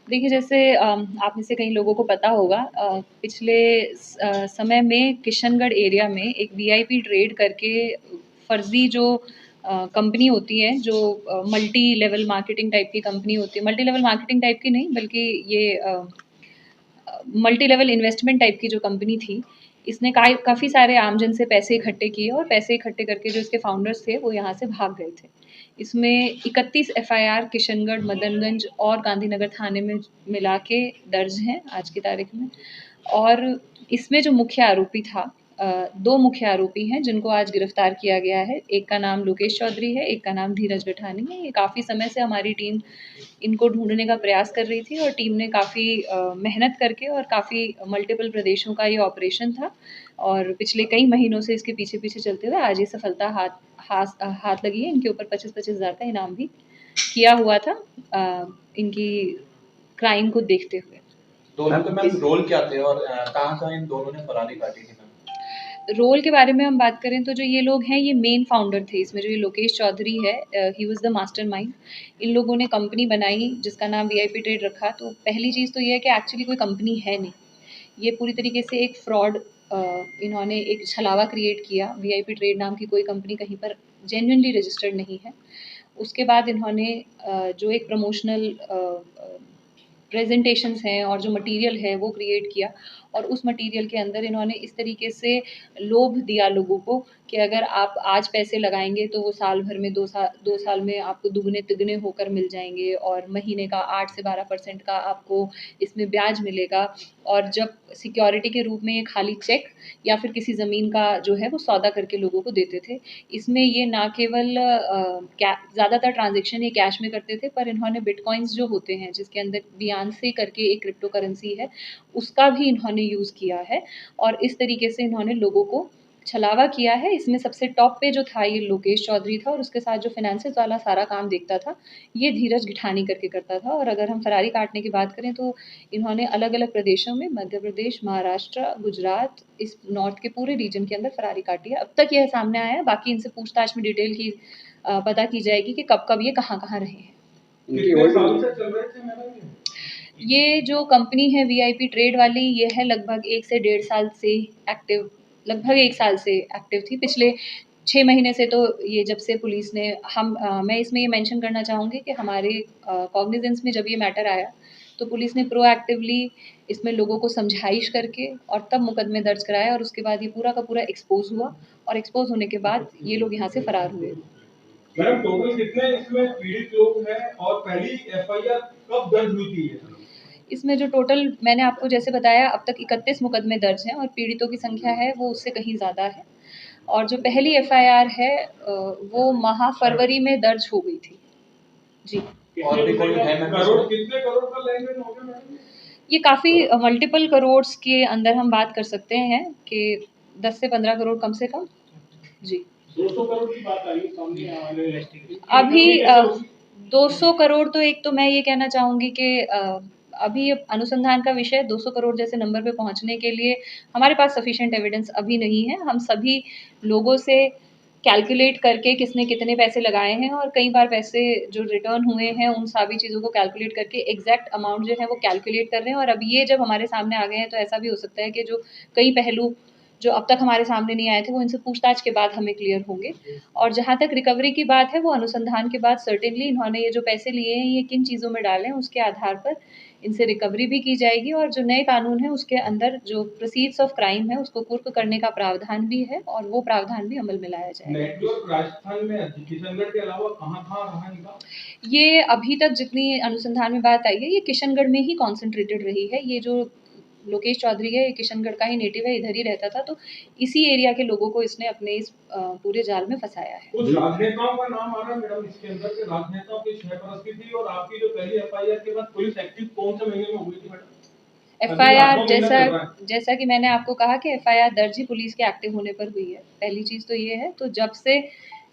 देखिए जैसे आप में से कई लोगों को पता होगा पिछले समय में किशनगढ़ एरिया में एक वीआईपी ट्रेड करके फर्जी जो कंपनी होती है जो मल्टी लेवल मार्केटिंग टाइप की कंपनी होती है, मल्टी लेवल मार्केटिंग टाइप की नहीं बल्कि ये मल्टी लेवल इन्वेस्टमेंट टाइप की जो कंपनी थी, इसने काफ़ी सारे आमजन से पैसे इकट्ठे किए और पैसे इकट्ठे करके जो इसके फाउंडर्स थे वो यहाँ से भाग गए थे। इसमें 31 एफआईआर किशनगढ़, मदनगंज और गांधीनगर थाने में मिला के दर्ज हैं आज की तारीख में। और इसमें जो मुख्य आरोपी था, 2 मुख्य आरोपी हैं जिनको आज गिरफ्तार किया गया है। एक का नाम लोकेश चौधरी है, एक का नाम धीरज गठानी है। ये काफ़ी समय से हमारी टीम इनको ढूँढने का प्रयास कर रही थी और टीम ने काफ़ी मेहनत करके और काफ़ी मल्टीपल प्रदेशों का ये ऑपरेशन था और पिछले कई महीनों से इसके पीछे-पीछे चलते हुए आज ये सफलता हाथ लगी है। इनके ऊपर 25-25 हज़ार का इनाम भी किया हुआ था इनकी क्राइम को देखते हुए। दोनों के मैम रोल क्या थे और कहाँ-कहाँ इन दोनों ने फरारी काटी थी मैम? रोल के बारे में हम बात करें तो जो ये लोग हैं ये मेन फाउंडर थे इसमें, जो ये लोकेश चौधरी है ही वाज़ द मास्टरमाइंड। इन लोगों ने कंपनी बनाई जिसका नाम वीआईपी ट्रेड रखा। तो पहली चीज़ तो ये है कि एक्चुअली कोई कंपनी है नहीं, ये पूरी तरीके से एक फ्रॉड, इन्होंने एक छलावा क्रिएट किया। वीआईपी ट्रेड नाम की कोई कंपनी कहीं पर जेन्युइनली रजिस्टर्ड नहीं है। उसके बाद इन्होंने जो एक प्रमोशनल प्रेजेंटेशंस हैं और जो मटेरियल है वो क्रिएट किया और उस मटेरियल के अंदर इन्होंने इस तरीके से लोभ दिया लोगों को कि अगर आप आज पैसे लगाएंगे तो वो साल भर में 2 साल में आपको दुगने तिगने होकर मिल जाएंगे और महीने का 8 से 12% का आपको इसमें ब्याज मिलेगा। और जब सिक्योरिटी के रूप में ये खाली चेक या फिर किसी ज़मीन का जो है वो सौदा करके लोगों को देते थे। इसमें ये ना केवल ज़्यादातर ट्रांजेक्शन ये कैश में करते थे, पर इन्होंने बिटकॉइंस जो होते हैं जिसके अंदर बियांसे करके एक क्रिप्टो करेंसी है, उसका भी इन्होंने यूज़ किया है और इस तरीके से इन्होंने लोगों को छलावा किया है। इसमें सबसे टॉप पे जो था ये लोकेश चौधरी था और उसके साथ जो फाइनेंसेस वाला सारा काम देखता था ये धीरज गिठानी करके करता था। और अगर हम फरारी काटने की बात करें तो इन्होंने अलग-अलग प्रदेशों में मध्य प्रदेश, महाराष्ट्र, गुजरात, इस नॉर्थ के पूरे रीजन के अंदर फरारी काटी है। अब तक यह सामने आया है, बाकी इनसे पूछताछ में डिटेल की पता की जाएगी कि कब-कब ये कहाँ-कहाँ रहे हैं। कितने साल से चल रहे थे मैडम ये? ये जो कंपनी है वीआईपी ट्रेड वाली, ये है लगभग 1 से डेढ़ साल से एक्टिव, लगभग 1 साल से एक्टिव थी। पिछले 6 महीने से तो ये जब से पुलिस ने मैं इसमें ये मेंशन करना चाहूँगी कि हमारे कॉग्निजेंस में जब ये मैटर आया, तो पुलिस ने प्रोएक्टिवली इसमें लोगों को समझाइश करके और तब मुकदमे दर्ज कराए और उसके बाद ये पूरा का पूरा एक्सपोज़ हुआ और एक्सपोज़ होने के बाद ये लोग यहाँ से फरार हुए। मैडम टोटल कितने इसमें पीड़ित लोग हैं और पहली एफआईआर कब दर्ज हुई थी ये? इसमें जो टोटल मैंने आपको जैसे बताया अब तक 31 मुकदमे दर्ज हैं और पीड़ितों की संख्या है वो उससे कहीं ज़्यादा है। और जो पहली एफआईआर है वो माह फरवरी में दर्ज हो गई थी। जी। और भी कोई है करोड़, कितने करोड़ का लेन देन हो गया मैडम? ये काफ़ी मल्टीपल करोड्स के अंदर हम बात कर सकते हैं कि 10 से 15 करोड़ कम से कम। जी। 200 करोड़ की बात आई सामने वाले अभी 200 करोड़ तो एक तो मैं ये कहना चाहूँगी कि अभी अनुसंधान का विषय 200 करोड़ जैसे नंबर पे पहुँचने के लिए हमारे पास सफिशिएंट एविडेंस अभी नहीं है। हम सभी लोगों से कैलकुलेट करके किसने कितने पैसे लगाए हैं और कई बार पैसे जो रिटर्न हुए हैं उन सभी चीज़ों को कैलकुलेट करके एग्जैक्ट अमाउंट जो है वो कैलकुलेट कर रहे हैं। और अब ये जब हमारे सामने आ गए हैं तो ऐसा भी हो सकता है कि जो कई पहलू जो अब तक हमारे सामने नहीं आए थे वो इनसे पूछताछ के बाद हमें क्लियर होंगे। और जहाँ तक रिकवरी की बात है वो अनुसंधान के बाद सर्टेनली इन्होंने ये जो पैसे लिए हैं ये किन चीज़ों में डाले हैं उसके आधार पर इनसे रिकवरी भी की जाएगी और जो नए कानून है उसके अंदर जो प्रोसीड्स ऑफ क्राइम है उसको कुर्क करने का प्रावधान भी है और वो प्रावधान भी अमल में लाया जाएगा। नेटवर्क राजस्थान में किशनगढ़ के अलावा कहाँ-कहाँ रहा इनका? ये अभी तक जितनी अनुसंधान में बात आई है ये किशनगढ़ में ही कॉन्सेंट्रेटेड रही है। ये जो लोकेश चौधरी है ये किशनगढ़ का ही नेटिव है, इधर ही रहता था, तो इसी एरिया के लोगों को इसने अपने इस पूरे जाल में फंसाया है। कुछ राजनेताओं का नाम आ रहा है मैडम इसके अंदर के राजनेताओं की सरपरस्ती थी और आपकी जो पहली एफआईआर के बाद पुलिस एक्टिव कौन से महीने में हुई थी मैडम? एफआईआर जैसा कि मैंने आपको कहा कि एफआईआर दर्ज ही पुलिस के एक्टिव होने पर हुई है। पहली चीज़ तो ये है, तो जब से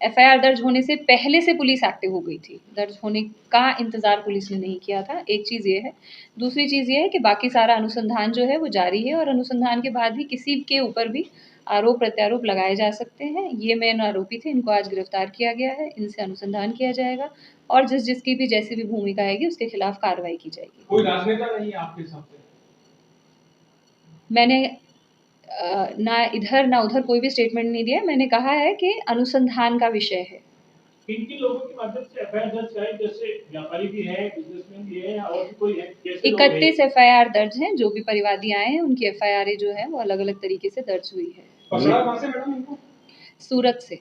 एफआईआर दर्ज होने से पहले से पुलिस एक्टिव हो गई थी, दर्ज होने का इंतज़ार पुलिस ने नहीं किया था। एक चीज़ ये है। दूसरी चीज़ ये है कि बाकी सारा अनुसंधान जो है वो जारी है और अनुसंधान के बाद ही किसी के ऊपर भी आरोप प्रत्यारोप लगाए जा सकते हैं। ये मेन आरोपी थे, इनको आज गिरफ्तार किया गया है, इनसे अनुसंधान किया जाएगा और जिसकी भी जैसी भी भूमिका आएगी उसके खिलाफ कार्रवाई की जाएगी। कोई राजनेता नहीं है आपके हिसाब से? मैंने ना इधर ना उधर कोई भी स्टेटमेंट नहीं दिया। मैंने कहा है कि अनुसंधान का विषय है। किन-किन लोगों के माध्यम से एफआईआर दर्ज कराई? जैसे व्यापारी भी हैं, बिजनेसमैन भी हैं और भी कोई है? कैसे लोग हैं? 31 एफआईआर दर्ज हैं। जो भी परिवादी आए हैं उनकी एफआईआर जो है वो अलग-अलग तरीके से दर्ज हुई है। पकड़ा कहाँ से मैडम इनको? सूरत से।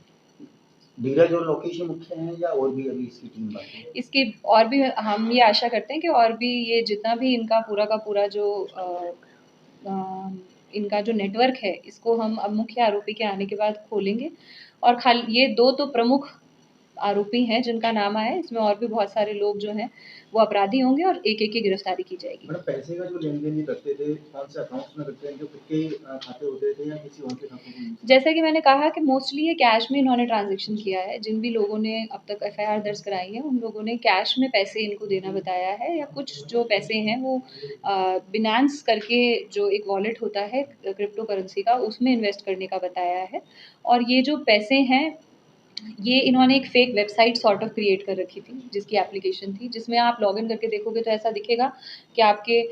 धीरज और लोकेश ही मुख्य हैं या और भी अभी इसकी टीम बाकी है? इसकी और भी हम ये आशा करते हैं कि और भी ये जितना भी इनका पूरा का पूरा जो इनका जो नेटवर्क है इसको हम अब मुख्य आरोपी के आने के बाद खोलेंगे। और खाली ये 2 तो प्रमुख आरोपी हैं जिनका नाम आया है। इसमें और भी बहुत सारे लोग जो हैं वो अपराधी होंगे और एक-एक की गिरफ्तारी की जाएगी। मैडम पैसे का जो लेन-देन ये करते थे, कौन से अकाउंट्स में करते हैं? जो खुद के खाते होते थे या किसी और के खातों में? जैसा कि मैंने कहा कि मोस्टली ये कैश में इन्होंने ट्रांज़ैक्शन किया है। जिन भी लोगों ने अब तक एफआईआर दर्ज कराई है उन लोगों ने कैश में पैसे इनको देना बताया है, या कुछ जो पैसे हैं वो बिनेंस करके जो एक वॉलेट होता है क्रिप्टो करेंसी का, उसमें इन्वेस्ट करने का बताया है। और ये जो पैसे हैं ये इन्होंने एक fake website sort of create कर रखी थी, जिसकी एप्लीकेशन थी, जिसमें आप लॉगिन करके देखोगे तो ऐसा दिखेगा कि आपके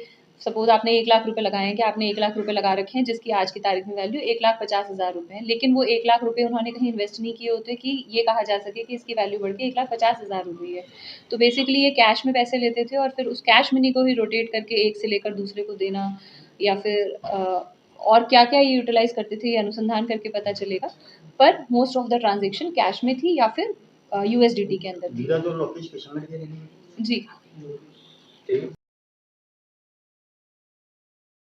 सपोज़ आपने 1 लाख रुपए लगाए हैं, कि आपने 1 लाख रुपए लगा रखे हैं, जिसकी आज की तारीख में वैल्यू 1,50,000 रुपए है। लेकिन वो 1 लाख रुपए उन्होंने कहीं इन्वेस्ट नहीं किए होते कि ये कहा जा सके कि इसकी वैल्यू बढ़ के 1,50,000 हो गई है। तो बेसिकली ये कैश में पैसे लेते थे और फिर उस कैश मनी को ही रोटेट करके एक से लेकर दूसरे को देना, या फिर और क्या-क्या ये यूटिलाइज़ करते थे ये अनुसंधान करके पता चलेगा। पर most of the transaction cash में थी या फिर यूएसडीटी के अंदर थी। धीरज और लोकेश किशनगढ़ के रहने वाले हैं? जी। ठीक।